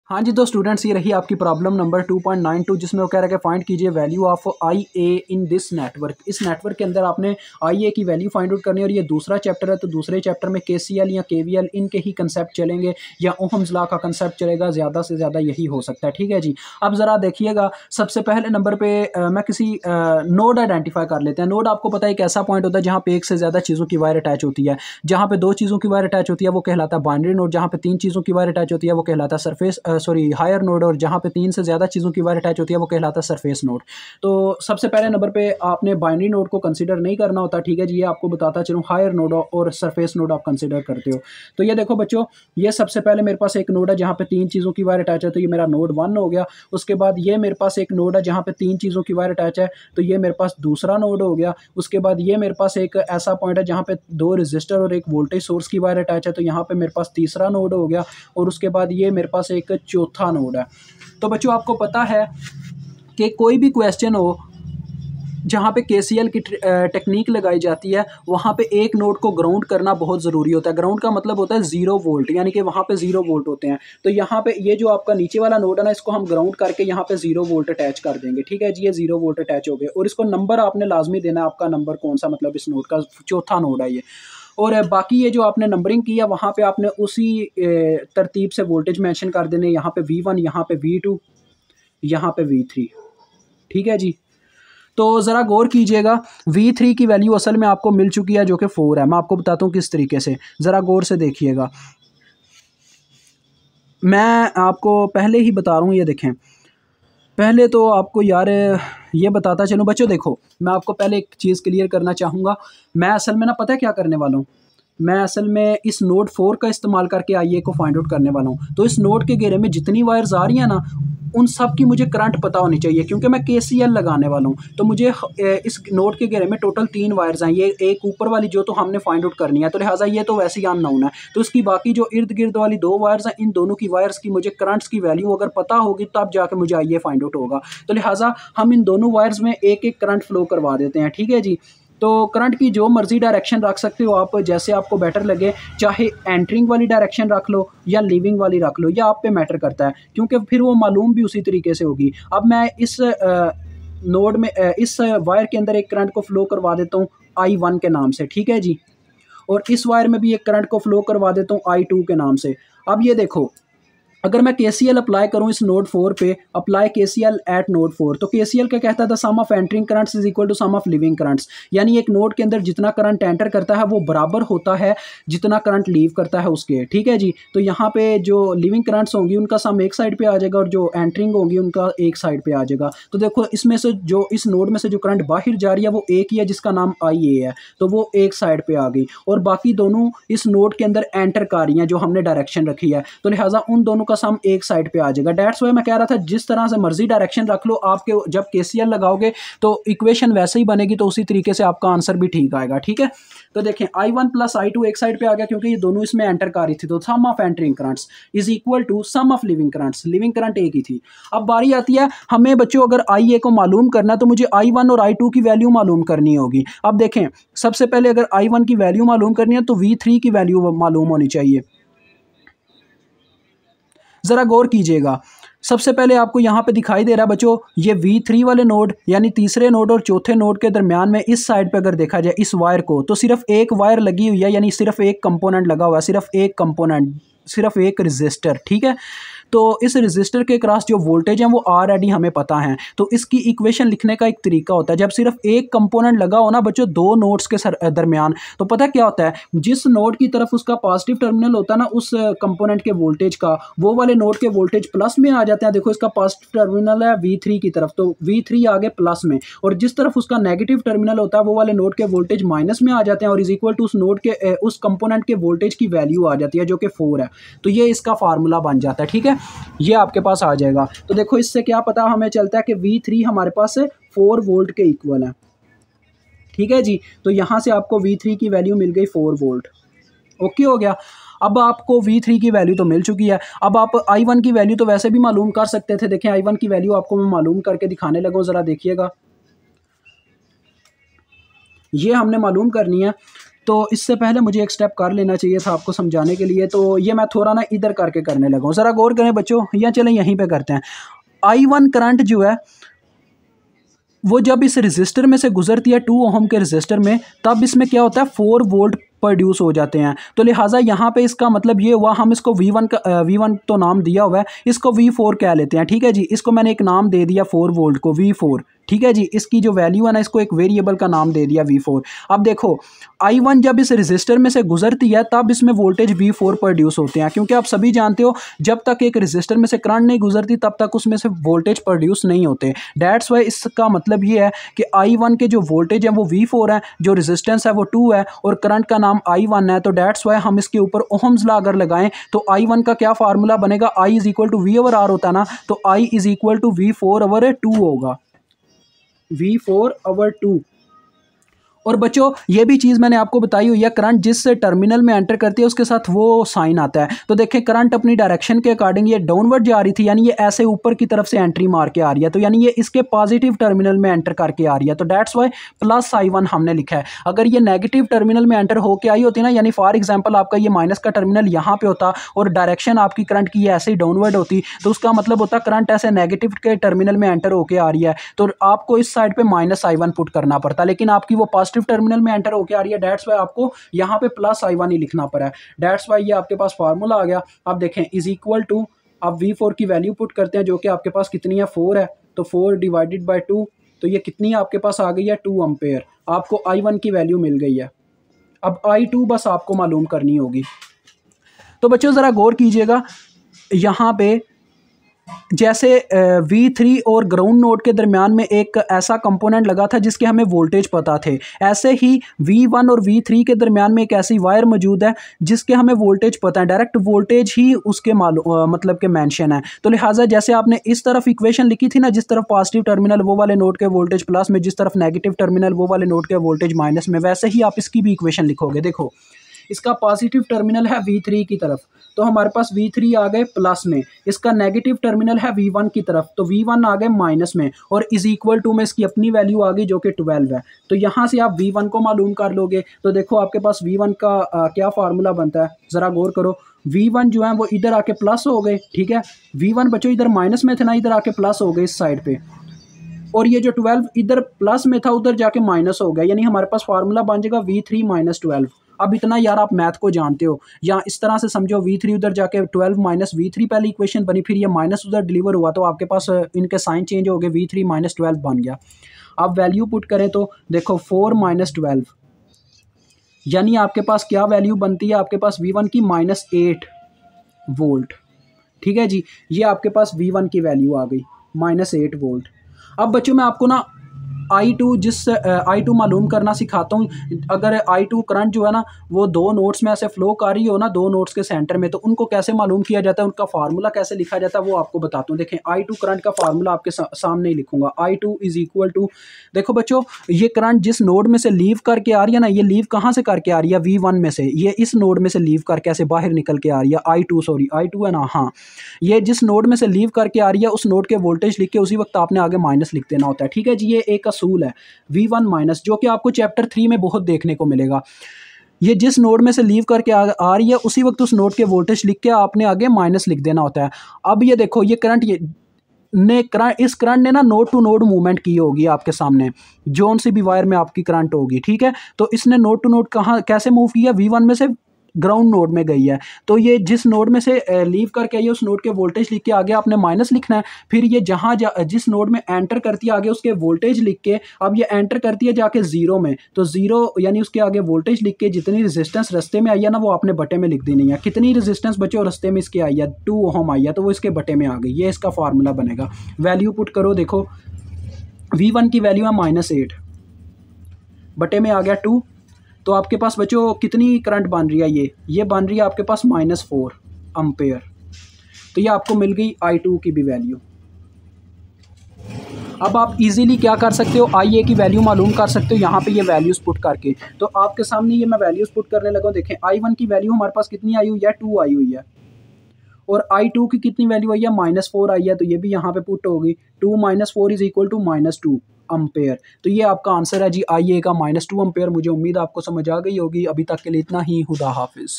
हाँ जी, तो स्टूडेंट्स ये रही आपकी प्रॉब्लम नंबर 2.92 जिसमें वो कह रहा है कि फाइंड कीजिए value of I A in this network. इस नेटवर्क के अंदर आपने आई ए की वैल्यू फाइंड आउट करनी है और ये दूसरा चैप्टर है, तो दूसरे चैप्टर में KCL या KVL इनके ही कंसेप्ट चलेंगे या ओहम्स लॉ का कंसेप्ट चलेगा, ज़्यादा से ज़्यादा यही हो सकता है। ठीक है जी। अब ज़रा देखिएगा, सबसे पहले नंबर पर मैं किसी नोड आइडेंटिफाई कर लेते हैं। नोड आपको पता है एक ऐसा पॉइंट होता है जहाँ पे एक से ज़्यादा चीज़ों की वायर अटैच होती है। जहाँ पे दो चीज़ों की वायर अटैच होती है वो कहलाता है बाइनरी नोड, जहाँ पे तीन चीज़ों की वायर अटैच होती है वो कहलाता है सरफेस हायर नोड, और जहाँ पे तीन से ज़्यादा चीज़ों की वायर अटैच होती है वो कहलाता है सरफेस नोड। तो सबसे पहले नंबर पे आपने बाइनरी नोड को कंसीडर नहीं करना होता। ठीक है जी, ये आपको बताता चलूँ हायर नोड और सरफेस नोड आप कंसीडर करते हो। तो ये देखो बच्चों, ये सबसे पहले मेरे पास एक नोड है जहाँ पे तीन चीज़ों की वायर अटैच है, तो ये मेरा नोड 1 हो गया। उसके बाद ये मेरे पास एक नोड है जहाँ पे तीन चीज़ों की वायर अटैच है, तो ये मेरे पास दूसरा नोड हो गया। उसके बाद ये मेरे पास एक ऐसा पॉइंट है जहाँ पे दो रजिस्टर और एक वोल्टेज सोर्स की वायर अटैच है, तो यहाँ पे मेरे पास तीसरा नोड हो गया। और उसके बाद ये मेरे पास एक चौथा नोड है। तो बच्चों आपको पता है कि कोई भी क्वेश्चन हो जहाँ पे KCL की टेक्निक लगाई जाती है, वहाँ पे एक नोड को ग्राउंड करना बहुत ज़रूरी होता है। ग्राउंड का मतलब होता है 0 वोल्ट, यानी कि वहाँ पे 0 वोल्ट होते हैं। तो यहाँ पे ये जो आपका नीचे वाला नोड है ना, इसको हम ग्राउंड करके यहाँ पे 0 वोल्ट अटैच कर देंगे। ठीक है जी, ये 0 वोल्ट अटैच हो गए और इसको नंबर आपने लाजमी देना है, आपका नंबर कौन सा, मतलब इस नोड का चौथा नोड है ये। और बाकी ये जो आपने नंबरिंग की है वहाँ पे आपने उसी तरतीब से वोल्टेज मेंशन कर देने, यहाँ पे V1, यहाँ पे V2, यहाँ पे V3। ठीक है जी। तो ज़रा गौर कीजिएगा, V3 की वैल्यू असल में आपको मिल चुकी है जो कि 4 है। मैं आपको बताता हूँ किस तरीके से, ज़रा गौर से देखिएगा। मैं आपको पहले ही बता रहा हूँ, ये देखें। पहले तो आपको यार ये बताता चलूँ बच्चों, देखो मैं आपको पहले एक चीज़ क्लियर करना चाहूँगा। मैं असल में ना पता है क्या करने वाला हूँ, मैं असल में इस नोड 4 का इस्तेमाल करके IA को फाइंड आउट करने वाला हूँ। तो इस नोड के घेरे में जितनी वायर्स आ रही हैं ना, उन सब की मुझे करंट पता होनी चाहिए, क्योंकि मैं KCL लगाने वाला हूँ। तो मुझे इस नोड के घेरे में टोटल 3 वायर्स हैं, ये एक ऊपर वाली जो तो हमने फाइंड आउट करनी है, तो लिहाजा ये तो वैसे ही अननोन है। तो इसकी बाकी जो इर्द गिर्द वाली 2 वायर्स हैं, इन दोनों की वायर्स की मुझे करंट्स की वैल्यू अगर पता होगी तब जाके मुझे IA फाइंड आउट होगा। तो लिहाजा हम इन दोनों वायर्स में एक एक करंट फ्लो करवा देते हैं। ठीक है जी। तो करंट की जो मर्जी डायरेक्शन रख सकते हो आप, जैसे आपको बेटर लगे, चाहे एंटरिंग वाली डायरेक्शन रख लो या लीविंग वाली रख लो, या आप पे मैटर करता है, क्योंकि फिर वो मालूम भी उसी तरीके से होगी। अब मैं इस नोड में इस वायर के अंदर एक करंट को फ्लो करवा देता हूँ I1 के नाम से। ठीक है जी। और इस वायर में भी एक करंट को फ्लो करवा देता हूँ I2 के नाम से। अब ये देखो, अगर मैं KCL अप्लाई करूं इस नोड 4 पे, अप्लाई KCL एट नोड 4, तो KCL क्या कहता था, sum of entering currents is equal to sum of leaving currents. यानी एक नोड के अंदर जितना करंट एंटर करता है वो बराबर होता है जितना करंट लीव करता है उसके। ठीक है जी। तो यहाँ पे जो लिविंग करंट्स होंगी उनका सम एक साइड पे आ जाएगा और जो एंटरिंग होंगी उनका एक साइड पे आ जाएगा। तो देखो इसमें से जो इस नोड में से जो करंट बाहर जा रही है वो एक ही है जिसका नाम IA है, तो वो एक साइड पे आ गई, और बाकी दोनों इस नोड के अंदर एंटर कर रही हैं जो हमने डायरेक्शन रखी है, तो लिहाजा उन दोनों का सम एक साइड पे आ जाएगा। डेट्स वाई मैं कह रहा था जिस तरह से मर्जी डायरेक्शन रख लो, आपके जब KCL लगाओगे तो इक्वेशन वैसे ही बनेगी, तो उसी तरीके से आपका आंसर भी ठीक आएगा। ठीक है। तो देखें I1 प्लस I2 एक साइड पे आ गया क्योंकि ये दोनों इसमें एंटर कर रही थी, तो sum of entering currents is equal to sum of leaving currents. Leaving current एक ही थी। अब बारी आती है हमें बच्चों, अगर IA को मालूम करना है तो मुझे I1 और I2 की वैल्यू मालूम करनी होगी। अब देखें, सबसे पहले अगर I1 की वैल्यू मालूम करनी है तो V3 की वैल्यू मालूम होनी चाहिए। ज़रा गौर कीजिएगा, सबसे पहले आपको यहाँ पे दिखाई दे रहा है बच्चों, ये V3 वाले नोड यानी तीसरे नोड और चौथे नोड के दरमियान में इस साइड पे अगर देखा जाए इस वायर को, तो सिर्फ एक वायर लगी हुई है, यानी सिर्फ एक कंपोनेंट लगा हुआ है, सिर्फ एक कंपोनेंट, सिर्फ एक रजिस्टर। ठीक है। तो इस रजिस्टर के क्रॉस जो वोल्टेज है वो ऑलरेडी हमें पता है, तो इसकी इक्वेशन लिखने का एक तरीका होता है, जब सिर्फ एक कंपोनेंट लगा हो ना बच्चों दो नोड्स के दरमियान, तो पता क्या होता है, जिस नोड की तरफ उसका पॉजिटिव टर्मिनल होता है ना उस कंपोनेंट के वोल्टेज का, वो वाले नोड के वोल्टेज प्लस में आ जाते हैं। देखो इसका पॉजिटिव टर्मिनल है V3 की तरफ, तो V3 आगे प्लस में, और जिस तरफ उसका नेगेटिव टर्मिनल होता है वो वाले नोड के वोल्टेज माइनस में आ जाते हैं, और इज इक्वल टू उस नोड के उस कंपोनेंट के वोल्टेज की वैल्यू आ जाती है जो कि 4 है। तो ये इसका फार्मूला बन जाता है। ठीक है, ये आपके पास आ जाएगा। तो देखो इससे क्या पता हमें चलता है कि V3 हमारे पास 4 वोल्ट के इक्वल है। ठीक है जी। तो यहां से आपको V3 की वैल्यू मिल गई 4 वोल्ट। ओके हो गया। अब आपको V3 की वैल्यू तो मिल चुकी है, अब आप I1 की वैल्यू तो वैसे भी मालूम कर सकते थे। देखें I1 की वैल्यू आपको मैं मालूम करके दिखाने लगा हूं, जरा देखिएगा। ये हमने मालूम करनी है। तो इससे पहले मुझे एक स्टेप कर लेना चाहिए था आपको समझाने के लिए, तो ये मैं थोड़ा ना इधर करके करने लगा हूँ। ज़रा गौर करें बच्चों, या चलें यहीं पे करते हैं। I1 करंट जो है वो जब इस रजिस्टर में से गुजरती है 2 ओहम के रजिस्टर में, तब इसमें क्या होता है 4 वोल्ट प्रोड्यूस हो जाते हैं। तो लिहाजा यहाँ पे इसका मतलब ये हुआ, हम इसको V1 का V1 तो नाम दिया हुआ है, इसको V4 कह लेते हैं। ठीक है जी, इसको मैंने एक नाम दे दिया 4 वोल्ट को V4। ठीक है जी, इसकी जो वैल्यू है ना, इसको एक वेरिएबल का नाम दे दिया V4। अब देखो I1 जब इस रजिस्टर में से गुजरती है तब इसमें वोल्टेज V4 प्रोड्यूस होते हैं, क्योंकि आप सभी जानते हो जब तक एक रजिस्टर में से करंट नहीं गुजरती तब तक उसमें से वोल्टेज प्रोड्यूस नहीं होते। दैट्स वाई इसका मतलब ये है कि I1 के जो वोल्टेज है वो V4 है, जो रेजिस्टेंस है वो 2 है और करंट का नाम I1 है। तो दैट्स वाई हम इसके ऊपर ओहम्स लॉ अगर लगाएं तो I1 का क्या फार्मूला बनेगा, I is equal to V/R होता है ना, तो I is equal to V4/2 होगा, V4/2। और बच्चों ये भी चीज़ मैंने आपको बताई हुई है, करंट जिस टर्मिनल में एंटर करती है उसके साथ वो साइन आता है। तो देखें करंट अपनी डायरेक्शन के अकॉर्डिंग ये डाउनवर्ड जा रही थी, यानी ये ऐसे ऊपर की तरफ से एंट्री मार के आ रही है, तो यानी ये इसके पॉजिटिव टर्मिनल में एंटर करके आ रही है। तो दैट्स वाई प्लस I1 हमने लिखा है। अगर ये नेगेटिव टर्मिनल में एंटर होकर आई होती ना, यानी फॉर एग्जाम्पल आपका ये माइनस का टर्मिनल यहाँ पे होता और डायरेक्शन आपकी करंट की ऐसे ही डाउनवर्ड होती, तो उसका मतलब होता करंट ऐसे नेगेटिव के टर्मिनल में एंटर होकर आ रही है, तो आपको इस साइड पे माइनस I1 पुट करना पड़ता, लेकिन आपकी वो पॉजिटिव टर्मिनल में एंटर होके आ रही है। दैट्स वाई आपको यहाँ पे प्लस I1 ही लिखना पड़ा है। दैट्स वाई ये आपके पास फार्मूला आ गया। आप देखें इज इक्वल टू, आप V4 की वैल्यू पुट करते हैं जो कि आपके पास कितनी है 4 है, तो 4 डिवाइडेड बाय 2, तो ये कितनी है आपके पास आ गई है 2 एम्पेयर। आपको I1 की वैल्यू मिल गई है। अब I2 बस आपको मालूम करनी होगी। तो बच्चों ज़रा गौर कीजिएगा, यहाँ पे जैसे V3 और ग्राउंड नोड के दरमियान में एक ऐसा कंपोनेंट लगा था जिसके हमें वोल्टेज पता थे, ऐसे ही V1 और V3 के दरमियान में एक ऐसी वायर मौजूद है जिसके हमें वोल्टेज पता है, डायरेक्ट वोल्टेज ही उसके मतलब के मेंशन है। तो लिहाजा जैसे आपने इस तरफ इक्वेशन लिखी थी ना, जिस तरफ पॉजिटिव टर्मिनल वो वाले नोड के वोल्टेज प्लस में, जिस तरफ नेगेटिव टर्मिनल वो वाले नोड के वोल्टेज माइनस में, वैसे ही आप इसकी भी इक्वेशन लिखोगे। देखो इसका पॉजिटिव टर्मिनल है V3 की तरफ, तो हमारे पास V3 आ गए प्लस में, इसका नेगेटिव टर्मिनल है V1 की तरफ, तो V1 आ गए माइनस में, और इज इक्वल टू में इसकी अपनी वैल्यू आ गई जो कि 12 है। तो यहाँ से आप V1 को मालूम कर लोगे। तो देखो आपके पास V1 का क्या फार्मूला बनता है, ज़रा गौर करो। V1 जो है वो इधर आके प्लस हो गए, ठीक है, V1 बच्चों इधर माइनस में थे ना, इधर आके प्लस हो गए इस साइड पे, और ये जो 12 इधर प्लस में था उधर जाके माइनस हो गया, यानी हमारे पास फार्मूला बन जाएगा V3 - 12। अब इतना यार आप मैथ को जानते हो, या इस तरह से समझो V3 उधर जाके 12 माइनस V3 पहली इक्वेशन बनी, फिर ये माइनस उधर डिलीवर हुआ, तो आपके पास इनके साइन चेंज हो गए, V3 - 12 बन गया। आप वैल्यू पुट करें तो देखो 4 - 12, यानी आपके पास क्या वैल्यू बनती है, आपके पास V1 की -8 वोल्ट। ठीक है जी, ये आपके पास V1 की वैल्यू आ गई -8 वोल्ट। अब बच्चों मैं आपको ना I2 मालूम करना सिखाता हूँ। अगर I2 करंट जो है ना वो दो नोड्स में ऐसे फ्लो कर रही हो ना, दो नोड्स के सेंटर में, तो उनको कैसे मालूम किया जाता है, उनका फार्मूला कैसे लिखा जाता है वो आपको बताता हूँ। देखें I2 करंट का फार्मूला आपके सामने ही लिखूंगा। I2 इज इक्वल टू, देखो बच्चों ये करंट जिस नोड में से लीव करके आ रही है ना, ये लीव कहाँ से करके आ रही है, V1 में से, ये इस नोड में से लीव करके ऐसे बाहर निकल के आ रही है। I2 है ना, हाँ, ये जिस नोड में से लीव करके आ रही है उस नोड के वोल्टेज लिख के उसी वक्त आपने आगे माइनस लिख देना होता है। ठीक है जी, ये एक असूल है V1 माइनस, जो कि आपको चैप्टर 3 में बहुत देखने को मिलेगा। ये जिस नोड में से लीव करके आ रही है उसी वक्त उस नोड के वोल्टेज लिख के आपने आगे माइनस लिख देना होता है। अब ये देखो ये करंट इस करंट ने ना नोड टू नोड मूवमेंट की होगी आपके सामने, जोन सी भी वायर में आपकी करंट होगी। ठीक है, तो इसने नोड टू नोड कहाँ कैसे मूव किया, V1 में से ग्राउंड नोड में गई है, तो ये जिस नोड में से लीव करके आई है उस नोड के वोल्टेज लिख के आगे आपने माइनस लिखना है। फिर ये जिस नोड में एंटर करती है आगे उसके वोल्टेज लिख के, अब ये एंटर करती है जाके जीरो में, तो जीरो यानी उसके आगे वोल्टेज लिख के जितनी रेजिस्टेंस रास्ते में आई है ना वो आपने बटे में लिख देनी है। कितनी रेजिस्टेंस बच्चों रास्ते में इसके आई है, 2 ओहम आई है, तो वो इसके बटे में आ गई। ये इसका फार्मूला बनेगा। वैल्यू पुट करो, देखो V1 की वैल्यू है -8, बटे में आ गया 2, तो आपके पास बच्चों कितनी करंट बन रही है, ये बन रही है आपके पास -4 एम्पेयर। तो ये आपको मिल गई I2 की भी वैल्यू। अब आप इजीली क्या कर सकते हो, IA की वैल्यू मालूम कर सकते हो यहाँ पे ये वैल्यूज़ पुट करके। तो आपके सामने ये मैं वैल्यूज़ पुट करने लगा हूँ। देखें I1 की वैल्यू हमारे पास कितनी आई हुई है, 2 आई हुई है, और I2 की कितनी वैल्यू आई है, -4 आई है, तो ये भी यहाँ पे पुट होगी। 2 - 4 इज इक्वल टू -2, अम्पेयर। तो ये आपका आंसर है जी, IA का -2 अम्पेयर। मुझे उम्मीद है आपको समझ आ गई होगी। अभी तक के लिए इतना ही। खुदा हाफिज़।